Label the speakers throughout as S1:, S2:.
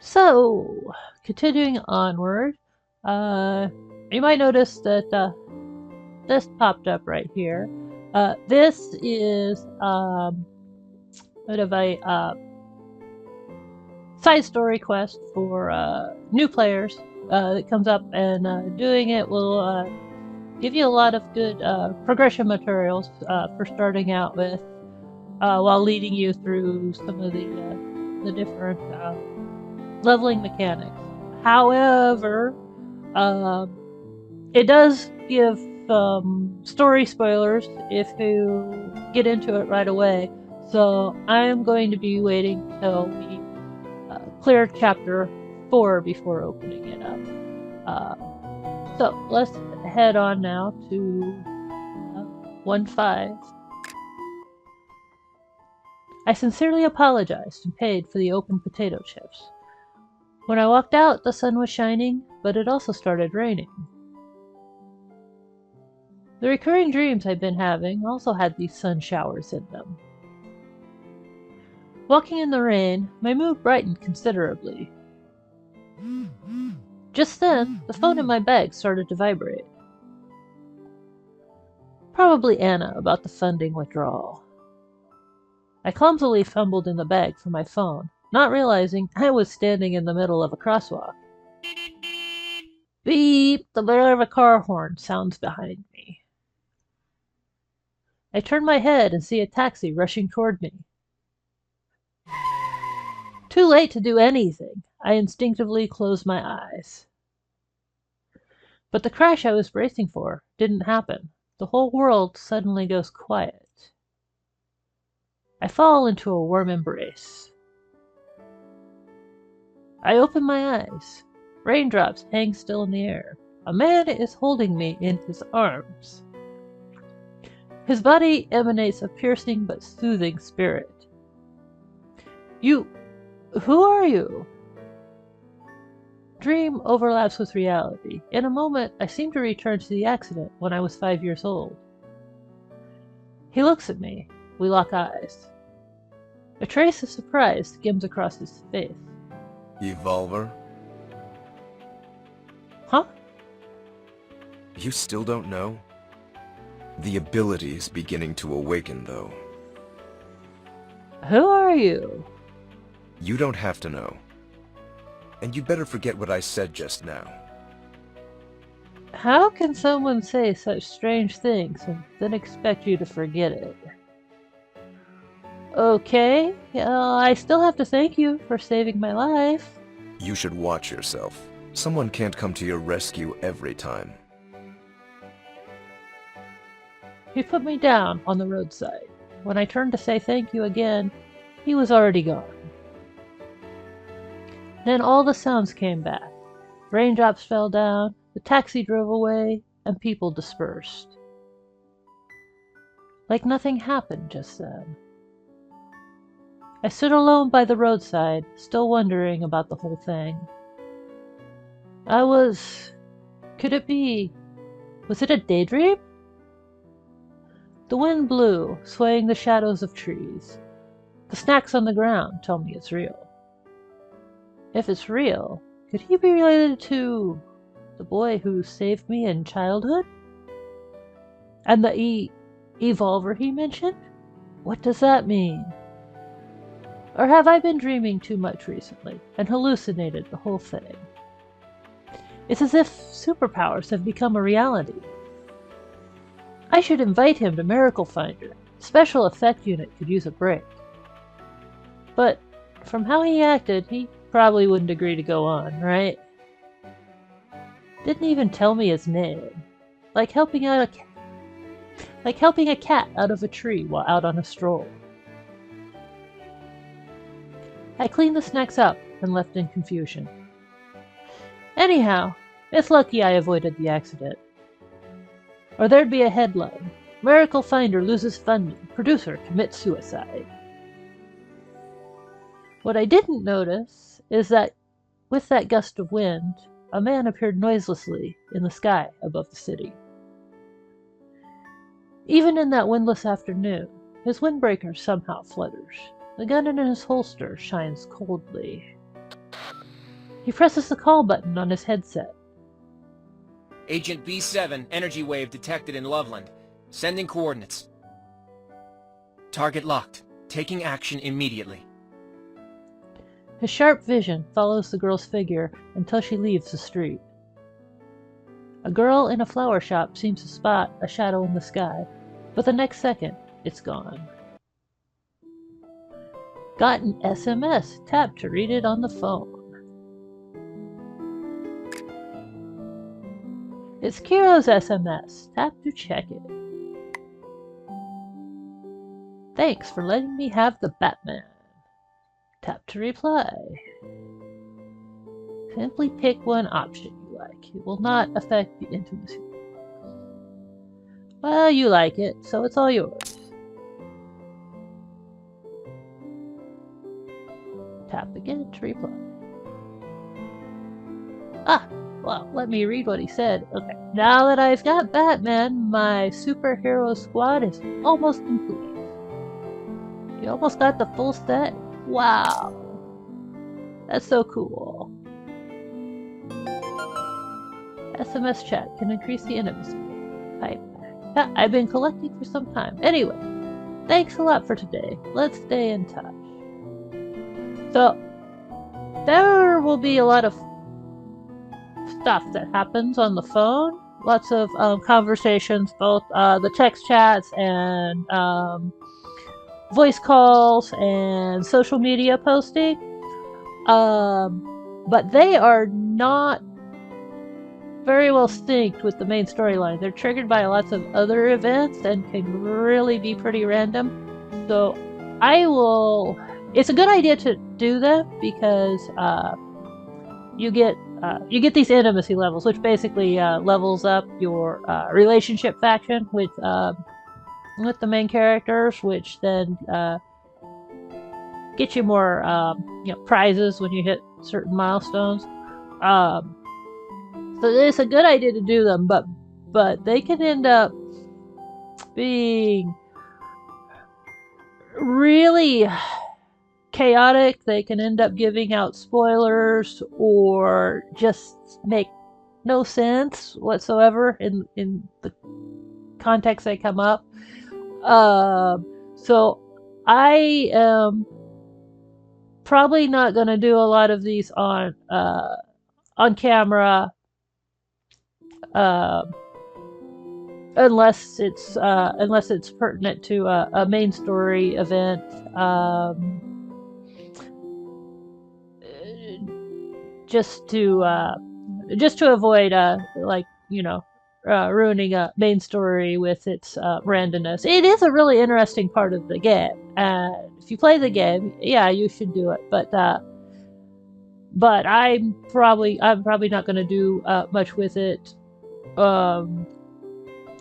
S1: So, continuing onward, you might notice that this popped up right here. This is bit of a side story quest for new players that comes up, and doing it will give you a lot of good progression materials for starting out with, while leading you through some of the different leveling mechanics. However, it does give story spoilers if you get into it right away. So I am going to be waiting till we clear chapter 4 before opening it up. So let's head on now to 1.5. I sincerely apologized and paid for the open potato chips. When I walked out, the sun was shining, but it also started raining. The recurring dreams I'd been having also had these sun showers in them. Walking in the rain, my mood brightened considerably. Just then, the phone in my bag started to vibrate. Probably Anna about the funding withdrawal. I clumsily fumbled in the bag for my phone, not realizing I was standing in the middle of a crosswalk. Beep! The blare of a car horn sounds behind me. I turn my head and see a taxi rushing toward me. Too late to do anything. I instinctively closed my eyes. But the crash I was bracing for didn't happen. The whole world suddenly goes quiet. I fall into a warm embrace. I open my eyes. Raindrops hang still in the air. A man is holding me in his arms. His body emanates a piercing but soothing spirit. Who are you? Dream overlaps with reality. In a moment, I seem to return to the accident when I was 5 years old. He looks at me. We lock eyes. A trace of surprise skims across his face.
S2: Evolver?
S1: Huh?
S2: You still don't know? The ability is beginning to awaken, though.
S1: Who are you?
S2: You don't have to know. And you'd better forget what I said just now.
S1: How can someone say such strange things and then expect you to forget it? Okay, I still have to thank you for saving my life.
S2: You should watch yourself. Someone can't come to your rescue every time.
S1: He put me down on the roadside. When I turned to say thank you again, he was already gone. Then all the sounds came back. Raindrops fell down, the taxi drove away, and people dispersed. Like nothing happened just then. I stood alone by the roadside, still wondering about the whole thing. Could it be? Was it a daydream? The wind blew, swaying the shadows of trees. The snacks on the ground tell me it's real. If it's real, could he be related to the boy who saved me in childhood? And the evolver he mentioned? What does that mean? Or have I been dreaming too much recently and hallucinated the whole thing? It's as if superpowers have become a reality. I should invite him to Miracle Finder. The special effect unit could use a break. But from how he acted, he probably wouldn't agree to go on, right? Didn't even tell me his name. Like helping a cat out of a tree while out on a stroll. I cleaned the snacks up and left in confusion. Anyhow, it's lucky I avoided the accident. Or there'd be a headline. Miracle Finder loses funding. Producer commits suicide. What I didn't notice is that with that gust of wind, a man appeared noiselessly in the sky above the city. Even in that windless afternoon, his windbreaker somehow flutters. The gun in his holster shines coldly. He presses the call button on his headset.
S3: Agent B7, energy wave detected in Loveland. Sending coordinates. Target locked. Taking action immediately.
S1: His sharp vision follows the girl's figure until she leaves the street. A girl in a flower shop seems to spot a shadow in the sky, but the next second, it's gone. Got an SMS. Tap to read it on the phone. It's Kiro's SMS. Tap to check it. Thanks for letting me have the Batman. Tap to reply. Simply pick one option you like. It will not affect the intimacy. Well, you like it, so it's all yours. Tap again to reply. Ah, well, let me read what he said. Okay, now that I've got Batman, my superhero squad is almost complete. You almost got the full set? Wow. That's so cool. SMS chat can increase the intimacy. Type. Yeah, I've been collecting for some time. Anyway, thanks a lot for today. Let's stay in touch. So, there will be a lot of stuff that happens on the phone. Lots of conversations, both the text chats and voice calls and social media posting. But they are not very well synced with the main storyline. They're triggered by lots of other events and can really be pretty random. So it's a good idea to do that because you get these intimacy levels, which basically levels up your relationship faction with the main characters, which then get you more prizes when you hit certain milestones. So it's a good idea to do them, but they can end up being really chaotic. They can end up giving out spoilers or just make no sense whatsoever in the context they come up. So I am probably not going to do a lot of these on camera, unless it's pertinent to a main story event. Just to avoid ruining a main story with its randomness. It is a really interesting part of the game, and if you play the game, yeah, you should do it. But I'm probably not going to do much with it,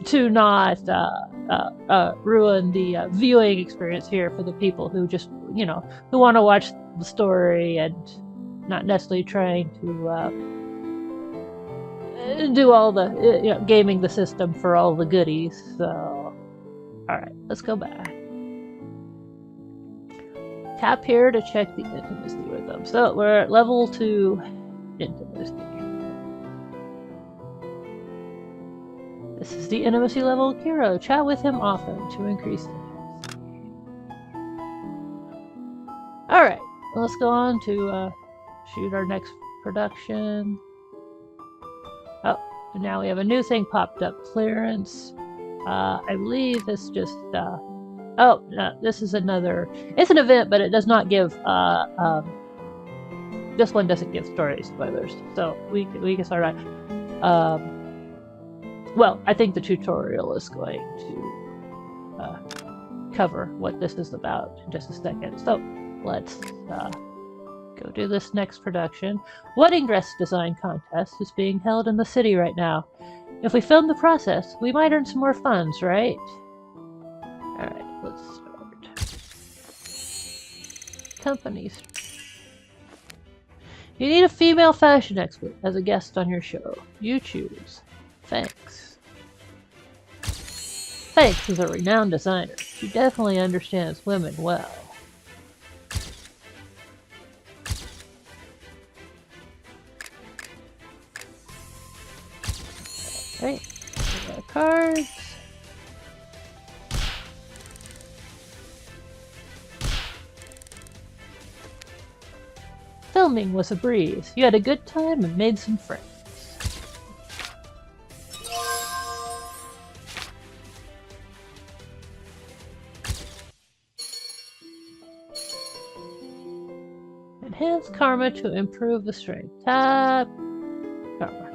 S1: to not ruin the viewing experience here for the people who just who want to watch the story and not necessarily trying to do all the gaming the system for all the goodies. So, all right, let's go back. Tap here to check the intimacy with them. So we're at level 2 intimacy. This is the intimacy level of Kiro. Chat with him often to increase intimacy. All right, let's go on to shoot our next production. Oh, and now we have a new thing popped up. Clearance. I believe this just oh, no, this is another. It's an event, but it does not give. This one doesn't give story spoilers, so we can start on. Well, I think the tutorial is going to cover what this is about in just a second. So let's go do this next production. Wedding dress design contest is being held in the city right now. If we film the process, we might earn some more funds, right? Alright, let's start. Companies. You need a female fashion expert as a guest on your show. You choose. Thanks. Thanks is a renowned designer. She definitely understands women well. Right. We got cards. Filming was a breeze. You had a good time and made some friends. Enhance karma to improve the strength. Tap karma.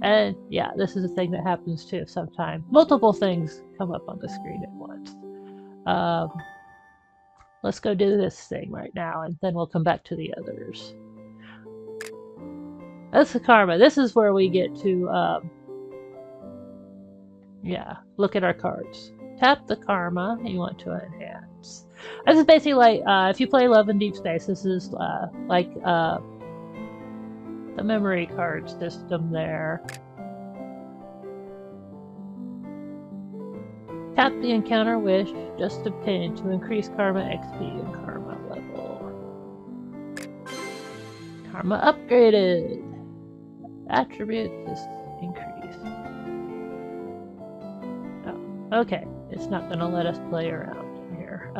S1: And yeah, this is a thing that happens too sometimes. Multiple things come up on the screen at once. Let's go do this thing right now, and then we'll come back to the others. That's the karma. This is where we get to, yeah, look at our cards. Tap the karma you want to enhance. This is basically like, if you play Love DeepSpace, this is like the memory card system there. Tap the encounter wish just obtained to increase karma XP and karma level. Karma upgraded. Attribute is increased. Oh, okay. It's not going to let us play around here.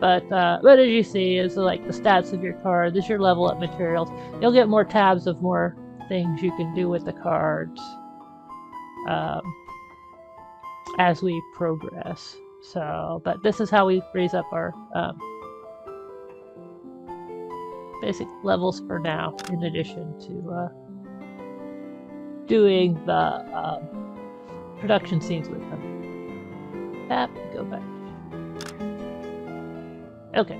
S1: But as you see, is like the stats of your card. This is your level up materials. You'll get more tabs of more things you can do with the cards. As we progress. So, but this is how we raise up our basic levels for now, in addition to doing the production scenes with them. Tap, go back. Okay.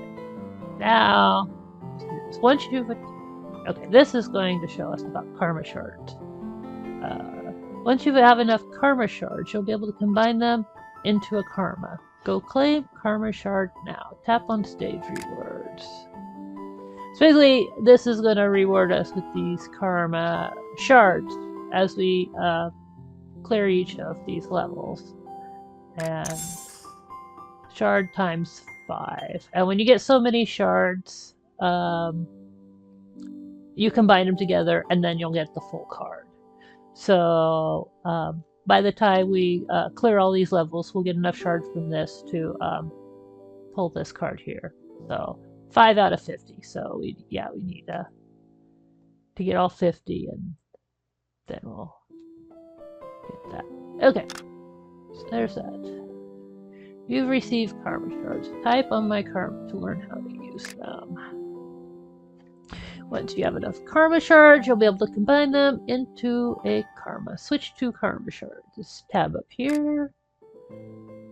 S1: Now, let's do this. Once you've... Okay, this is going to show us about karma shards. Once you have enough karma shards, you'll be able to combine them into a karma. Go claim karma shard now. Tap on stage rewards. So basically, this is going to reward us with these karma shards as we clear each of these levels. And shard times 5. And when you get so many shards, you combine them together and then you'll get the full card. So by the time we clear all these levels, we'll get enough shards from this to pull this card here. So 5 out of 50. So we need to get all 50, and then we'll get that. Okay, so there's that. You've received karma shards. Type on my karma to learn how to use them. Once you have enough karma shards, you'll be able to combine them into a karma. Switch to karma shards. This tab up here.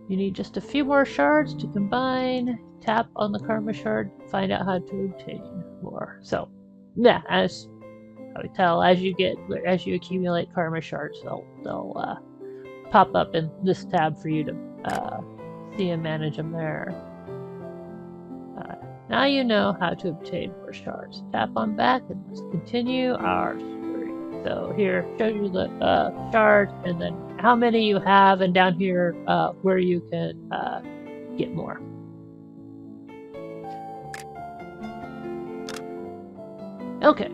S1: You need just a few more shards to combine. Tap on the karma shard. Find out how to obtain more. So, yeah, as I would tell, as you accumulate karma shards, they'll pop up in this tab for you to see and manage them there. Now you know how to obtain more shards. Tap on back and let's continue our story. So here shows you the shard and then how many you have, and down here where you can get more. Okay.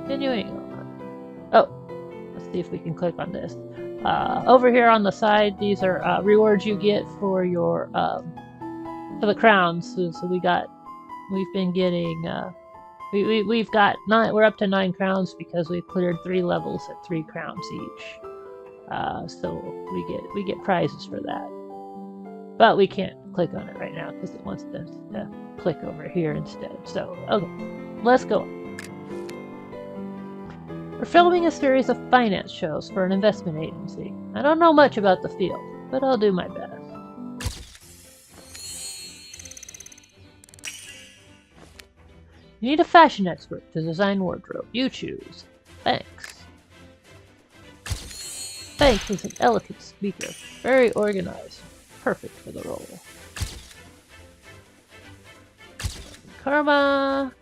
S1: Continuing on. Oh, let's see if we can click on this. Over here on the side, these are rewards you get for your for the crowns. So we've been getting we've got 9. We're up to 9 crowns because we've cleared 3 levels at 3 crowns each. So we get prizes for that, but we can't click on it right now because it wants us to click over here instead. So okay, let's go. We're filming a series of finance shows for an investment agency. I don't know much about the field, but I'll do my best. You need a fashion expert to design wardrobe. You choose. Thanks. Thanks is an elegant speaker. Very organized. Perfect for the role. Karma.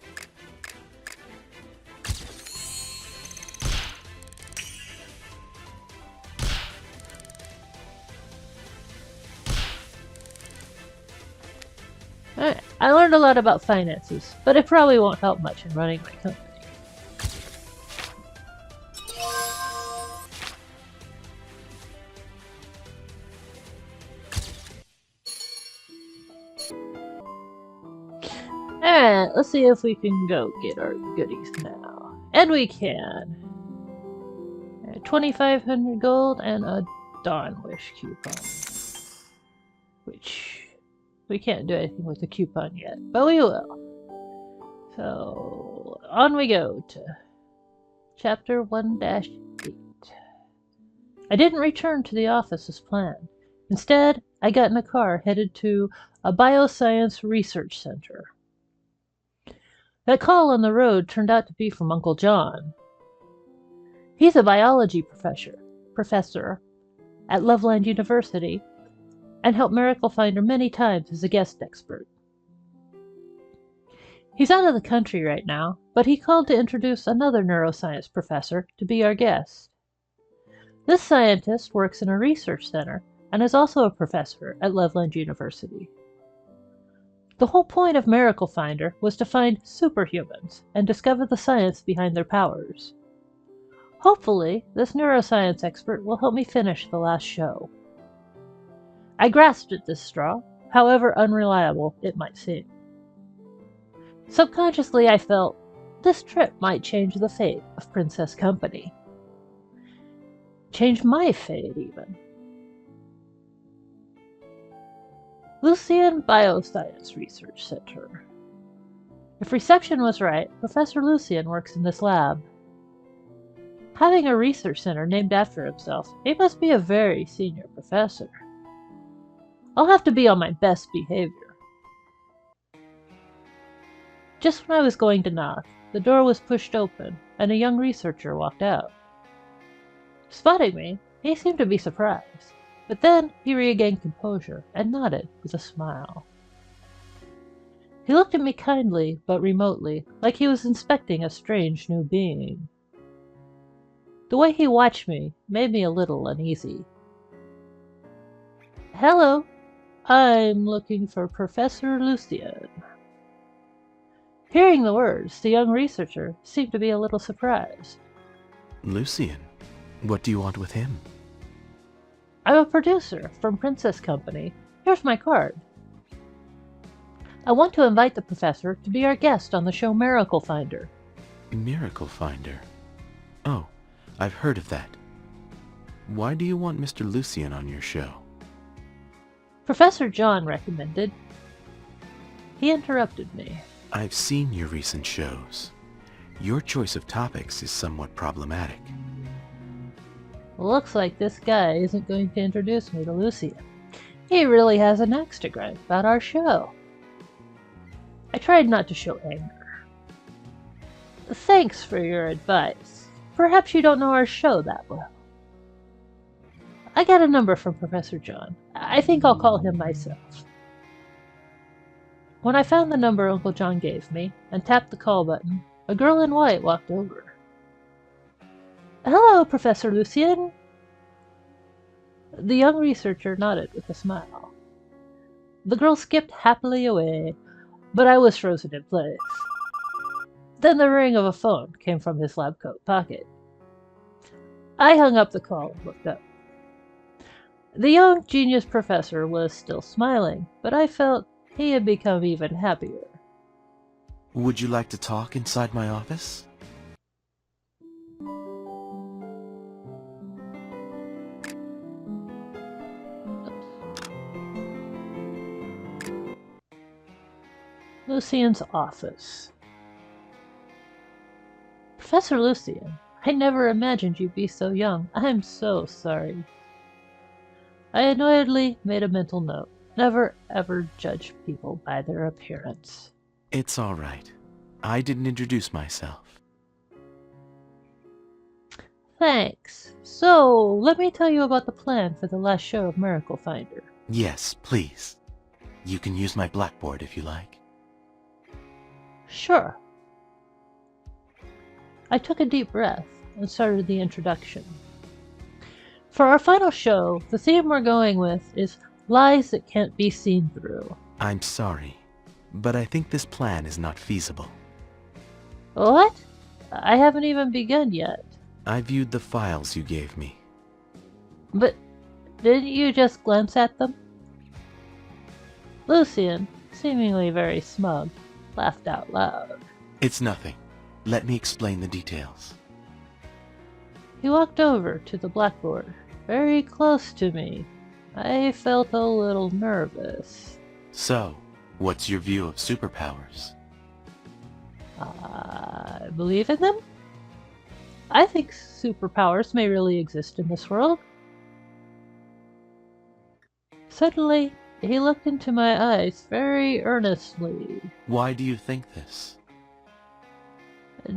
S1: Alright, I learned a lot about finances, but it probably won't help much in running my company. Alright, let's see if we can go get our goodies now. And we can. 2,500 gold and a Dawn Wish coupon. Which we can't do anything with the coupon yet, but we will. So on we go to chapter 1-8. I didn't return to the office as planned. Instead, I got in a car headed to a bioscience research center. That call on the road turned out to be from Uncle John. He's a biology professor at Loveland University and helped Miracle Finder many times as a guest expert. He's out of the country right now, but he called to introduce another neuroscience professor to be our guest. This scientist works in a research center and is also a professor at Loveland University. The whole point of Miracle Finder was to find superhumans and discover the science behind their powers. Hopefully, this neuroscience expert will help me finish the last show. I grasped at this straw, however unreliable it might seem. Subconsciously, I felt this trip might change the fate of Princess Company. Change my fate, even. Lucian Bioscience Research Center. If reception was right, Professor Lucian works in this lab. Having a research center named after himself, he must be a very senior professor. I'll have to be on my best behavior. Just when I was going to knock, the door was pushed open, and a young researcher walked out. Spotting me, he seemed to be surprised, but then he regained composure and nodded with a smile. He looked at me kindly but remotely, like he was inspecting a strange new being. The way he watched me made me a little uneasy. Hello, I'm looking for Professor Lucian. Hearing the words, the young researcher seemed to be a little surprised.
S4: Lucian, what do you want with him?
S1: I'm a producer from Princess Company. Here's my card. I want to invite the professor to be our guest on the show Miracle Finder.
S4: Miracle Finder? Oh, I've heard of that. Why do you want Mr. Lucian on your show?
S1: Professor John recommended. He interrupted me.
S4: I've seen your recent shows. Your choice of topics is somewhat problematic.
S1: Looks like this guy isn't going to introduce me to Lucian. He really has an axe to grind about our show. I tried not to show anger. Thanks for your advice. Perhaps you don't know our show that well. I got a number from Professor John. I think I'll call him myself. When I found the number Uncle John gave me and tapped the call button, a girl in white walked over. Hello, Professor Lucian. The young researcher nodded with a smile. The girl skipped happily away, but I was frozen in place. Then the ring of a phone came from his lab coat pocket. I hung up the call and looked up. The young genius professor was still smiling, but I felt he had become even happier.
S4: Would you like to talk inside my office?
S1: Lucian's office. Professor Lucian, I never imagined you'd be so young. I'm so sorry. I annoyedly made a mental note. Never ever judge people by their appearance.
S4: It's all right. I didn't introduce myself.
S1: Thanks. So, let me tell you about the plan for the last show of Miracle Finder.
S4: Yes, please. You can use my blackboard if you like.
S1: Sure. I took a deep breath and started the introduction. For our final show, the theme we're going with is lies that can't be seen through.
S4: I'm sorry, but I think this plan is not feasible.
S1: What? I haven't even begun yet.
S4: I viewed the files you gave me.
S1: But didn't you just glance at them? Lucian, seemingly very smug, laughed out loud.
S4: It's nothing. Let me explain the details.
S1: He walked over to the blackboard, very close to me. I felt a little nervous.
S4: So, what's your view of superpowers?
S1: I believe in them? I think superpowers may really exist in this world. Suddenly, he looked into my eyes very earnestly.
S4: Why do you think this?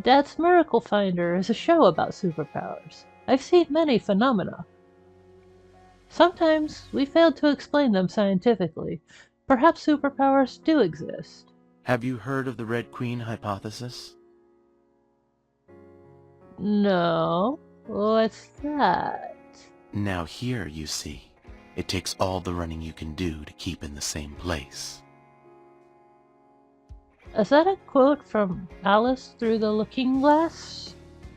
S1: Dad's Miracle Finder is a show about superpowers. I've seen many phenomena. Sometimes we fail to explain them scientifically. Perhaps superpowers do exist.
S4: Have you heard of the Red Queen hypothesis?
S1: No, what's that?
S4: Now here, you see, it takes all the running you can do to keep in the same place.
S1: Is that a quote from Alice Through the Looking Glass?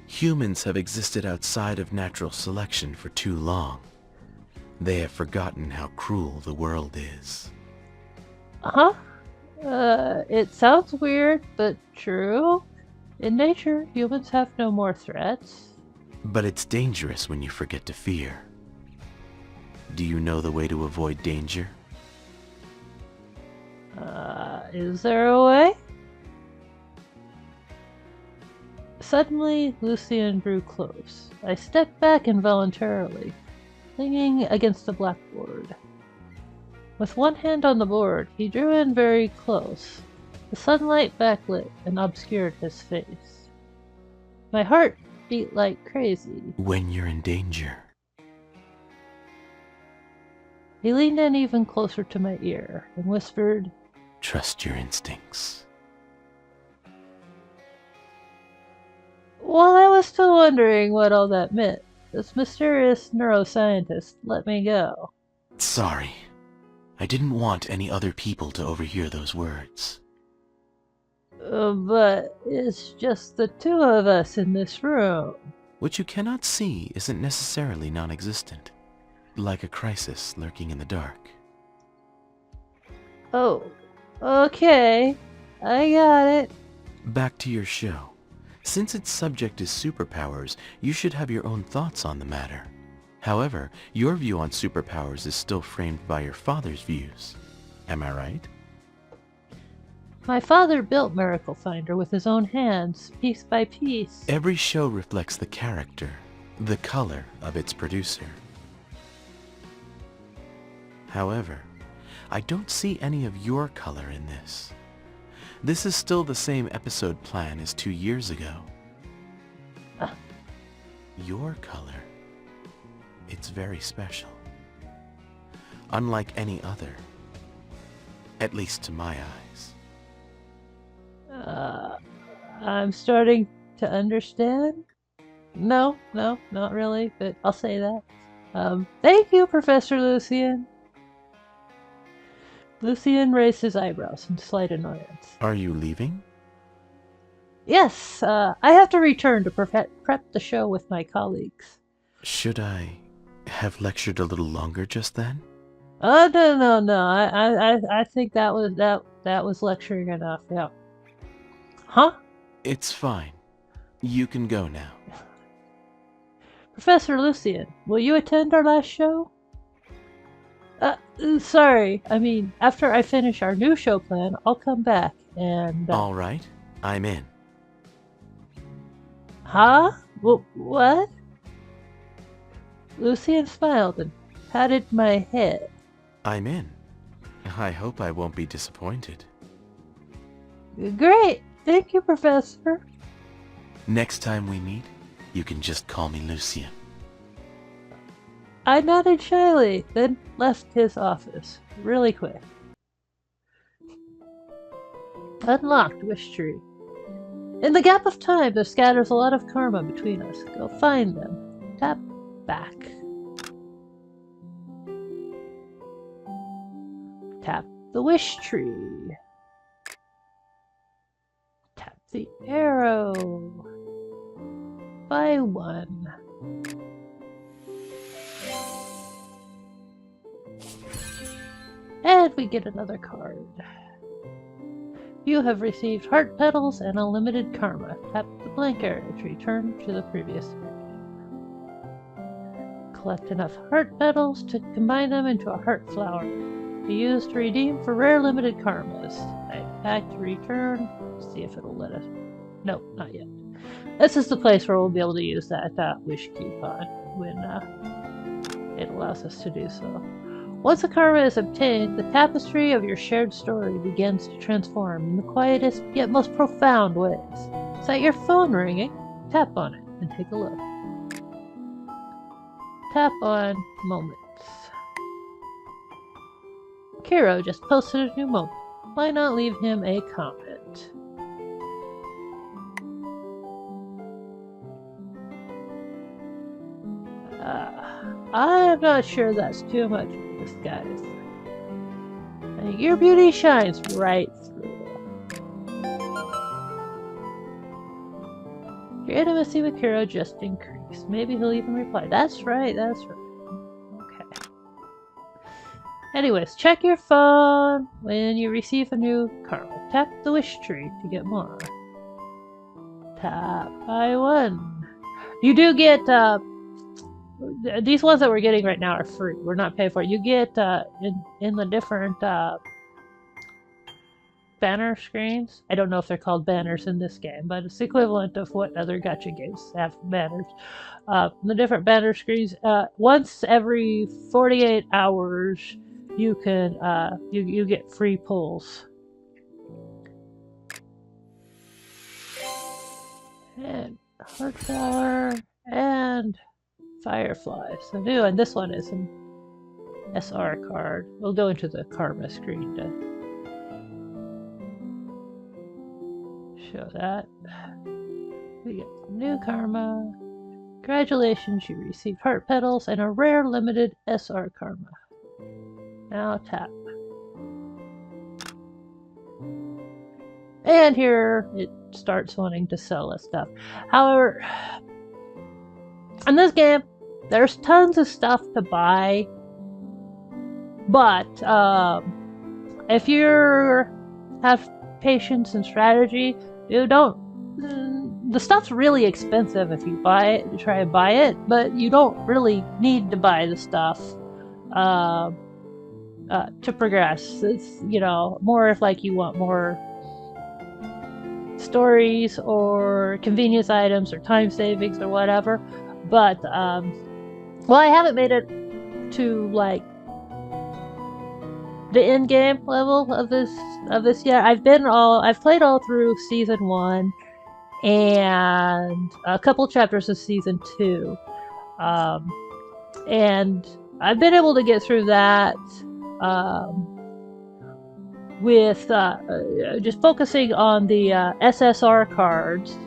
S4: Humans have existed outside of natural selection for too long. They have forgotten how cruel the world is.
S1: Huh? It sounds weird, but true. In nature, humans have no more threats.
S4: But it's dangerous when you forget to fear. Do you know the way to avoid danger?
S1: Is there a way? Suddenly, Lucian drew close. I stepped back involuntarily, leaning against the blackboard. With one hand on the board, he drew in very close. The sunlight backlit and obscured his face. My heart beat like crazy.
S4: When you're in danger.
S1: He leaned in even closer to my ear and whispered,
S4: Trust your instincts.
S1: While I was still wondering what all that meant, this mysterious neuroscientist let me go.
S4: Sorry. I didn't want any other people to overhear those words.
S1: But it's just the two of us in this room.
S4: What you cannot see isn't necessarily non-existent, like a crisis lurking in the dark.
S1: Oh, okay. I got it.
S4: Back to your show. Since its subject is superpowers, you should have your own thoughts on the matter. However, your view on superpowers is still framed by your father's views. Am I right?
S1: My father built Miracle Finder with his own hands, piece by piece.
S4: Every show reflects the character, the color of its producer. However, I don't see any of your color in this. This is still the same episode plan as 2 years ago. Your color, it's very special. Unlike any other. At least to my eyes.
S1: I'm starting to understand. No, not really, but I'll say that. Thank you, Professor Lucian. Lucian raised his eyebrows in slight annoyance.
S4: Are you leaving?
S1: Yes, I have to return to prep the show with my colleagues.
S4: Should I have lectured a little longer just then?
S1: Oh, no. I think that was lecturing enough, yeah. Huh?
S4: It's fine. You can go now.
S1: Professor Lucian, will you attend our last show? Sorry. I mean, after I finish our new show plan, I'll come back and...
S4: All right. I'm in.
S1: Huh? What? Lucian smiled and patted my head.
S4: I'm in. I hope I won't be disappointed.
S1: Great. Thank you, Professor.
S4: Next time we meet, you can just call me Lucian.
S1: I nodded shyly, then left his office, really quick. Unlocked Wish Tree. In the gap of time, there scatters a lot of karma between us. Go find them. Tap back. Tap the Wish Tree. Tap the arrow. Buy one. And we get another card. You have received heart petals and unlimited karma. Tap the blank area to return to the previous screen. Collect enough heart petals to combine them into a heart flower. Be used to redeem for rare limited karmas. Back to return. See if it'll let us. Nope, not yet. This is the place where we'll be able to use that wish coupon when it allows us to do so. Once the karma is obtained, the tapestry of your shared story begins to transform in the quietest yet most profound ways. Is that your phone ringing? Tap on it and take a look. Tap on moments. Kiro just posted a new moment. Why not leave him a comment? I'm not sure that's too much for this guy's. Your beauty shines right through. Your intimacy with Kiro just increased. Maybe he'll even reply. That's right, that's right. Okay. Anyways, check your phone when you receive a new karma. Tap the wish tree to get more. Tap I won. You do get these ones that we're getting right now are free. We're not paying for it. You get in the different banner screens. I don't know if they're called banners in this game, but it's the equivalent of what other gacha games have banners. The different banner screens. Once every 48 hours, you can you get free pulls. And heart flower and firefly. So new, and this one is an SR card. We'll go into the karma screen to show that. We get some new karma. Congratulations, you received heart petals and a rare limited SR karma. Now tap. And here it starts wanting to sell us stuff. However, in this game, there's tons of stuff to buy, but if you have patience and strategy, you don't. The stuff's really expensive if you buy it, you try to buy it, but you don't really need to buy the stuff to progress. It's, you know, more if like you want more stories or convenience items or time savings or whatever. But well, I haven't made it to like the end game level of this yet. I've played all through season 1 and a couple chapters of season 2, and I've been able to get through that with just focusing on the SSR cards,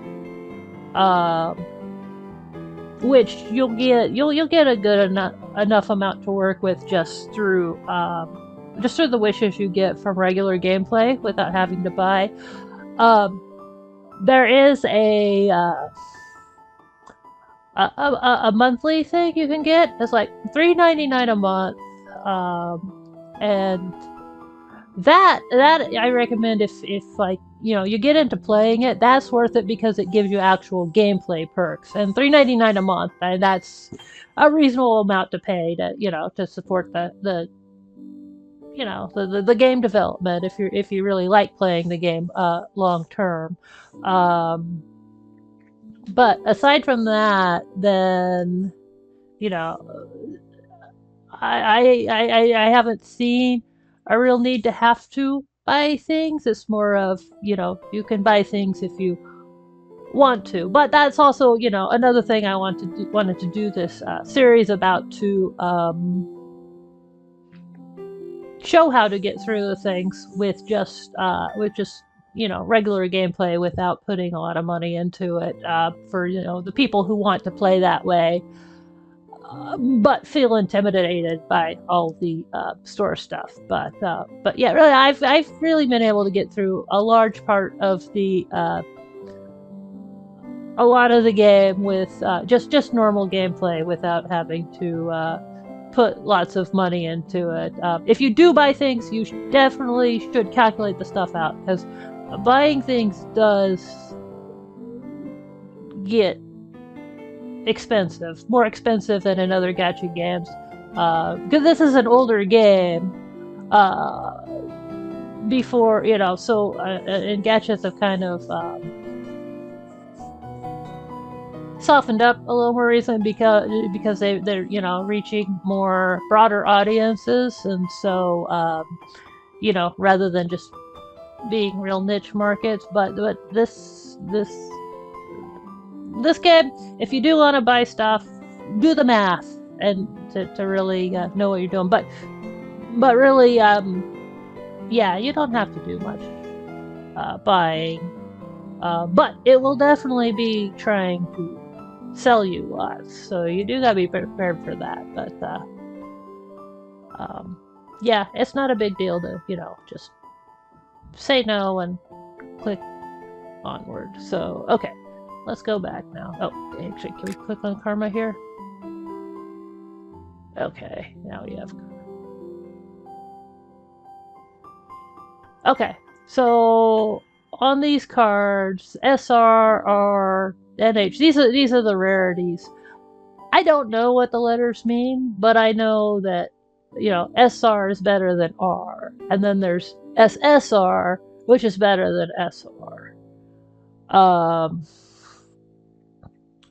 S1: which you'll get a good enough amount to work with just through the wishes you get from regular gameplay without having to buy. There is a monthly thing you can get. It's like $3.99 a month, and that I recommend if like, you know, you get into playing it, that's worth it because it gives you actual gameplay perks. And $3.99 a month, and that's a reasonable amount to pay to, you know, to support the game development if you really like playing the game long term. But aside from that, then, you know, I haven't seen a real need to have to buy things. It's more of, you know, you can buy things if you want to. But that's also, you know, another thing I wanted to do this series about, to show how to get through the things with just you know, regular gameplay without putting a lot of money into it, for, you know, the people who want to play that way, but feel intimidated by all the store stuff. But yeah, really, I've really been able to get through a large part of a lot of the game with just normal gameplay without having to put lots of money into it. If you do buy things, you definitely should calculate the stuff out, because buying things does get expensive, more expensive than in other gacha games. Because this is an older game. Before, you know, so and gachas have kind of softened up a little more recently because they're, you know, reaching more broader audiences, and so you know, rather than just being real niche markets. But this game, if you do want to buy stuff, do the math and to really know what you're doing. But really, yeah, you don't have to do much buying. But it will definitely be trying to sell you lots, so you do gotta be prepared for that. But yeah, it's not a big deal to, you know, just say no and click onward. So, okay, let's go back now. Oh, actually, can we click on karma here? Okay, now we have... Okay, so on these cards, SR, R, NH, these are the rarities. I don't know what the letters mean, but I know that, you know, SR is better than R. And then there's SSR, which is better than SR.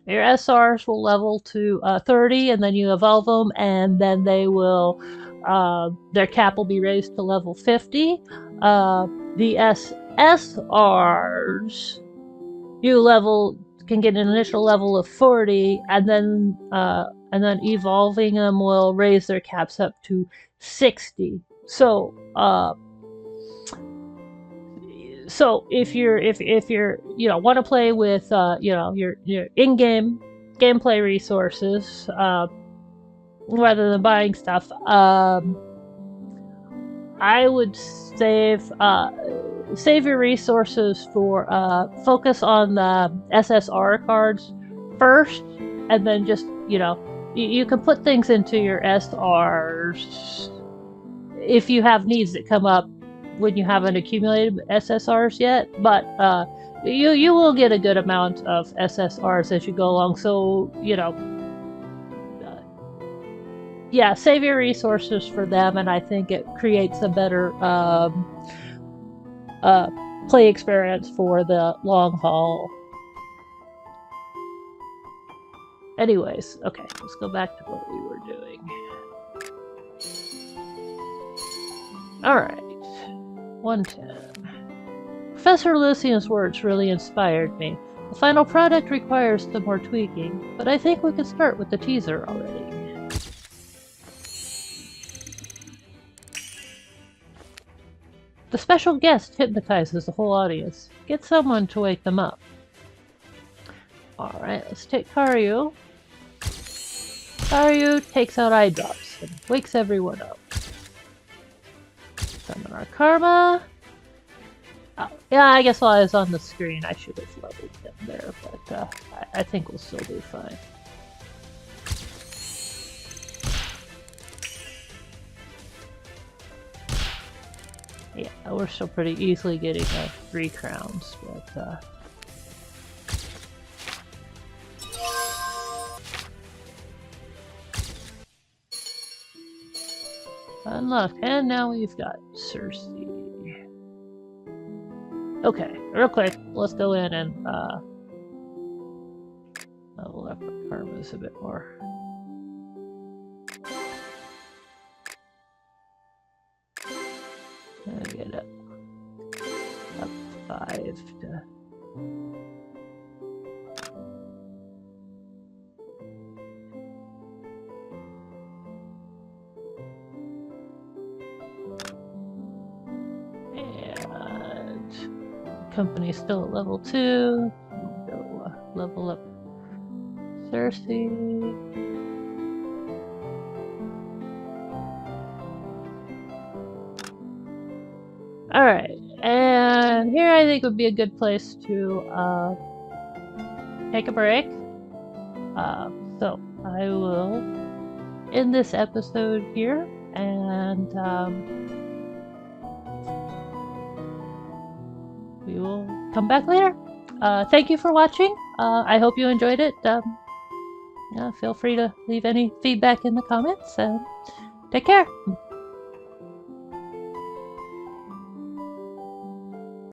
S1: Your SRs will level to 30, and then you evolve them, and then they will, their cap will be raised to level 50. The SSRs, you can get an initial level of 40, and then evolving them will raise their caps up to 60. So if you're you know, want to play with you know, your in-game gameplay resources rather than buying stuff, I would save your resources for focus on the SSR cards first, and then just, you know, you can put things into your SRs if you have needs that come up when you haven't accumulated SSRs yet. But you will get a good amount of SSRs as you go along. So, you know, yeah, save your resources for them, and I think it creates a better play experience for the long haul. Anyways, okay, let's go back to what we were doing. Alright, 110. Professor Lucian's words really inspired me. The final product requires some more tweaking, but I think we can start with the teaser already. The special guest hypnotizes the whole audience. Get someone to wake them up. Alright, let's take Karyu. Karyu takes out eye drops and wakes everyone up. Summon our Karma. Oh, yeah, I guess while I was on the screen I should have leveled him there, but I think we'll still do fine. Yeah, we're still pretty easily getting 3 crowns, but unlocked, and now we've got Cersei. Okay, real quick, let's go in and level up our karmas a bit more. Get up 5 to... And company's still at level 2. Go level up Cersei. Alright, and here I think would be a good place to take a break. So I will end this episode here, and we will come back later. Thank you for watching. I hope you enjoyed it. Feel free to leave any feedback in the comments. Take care.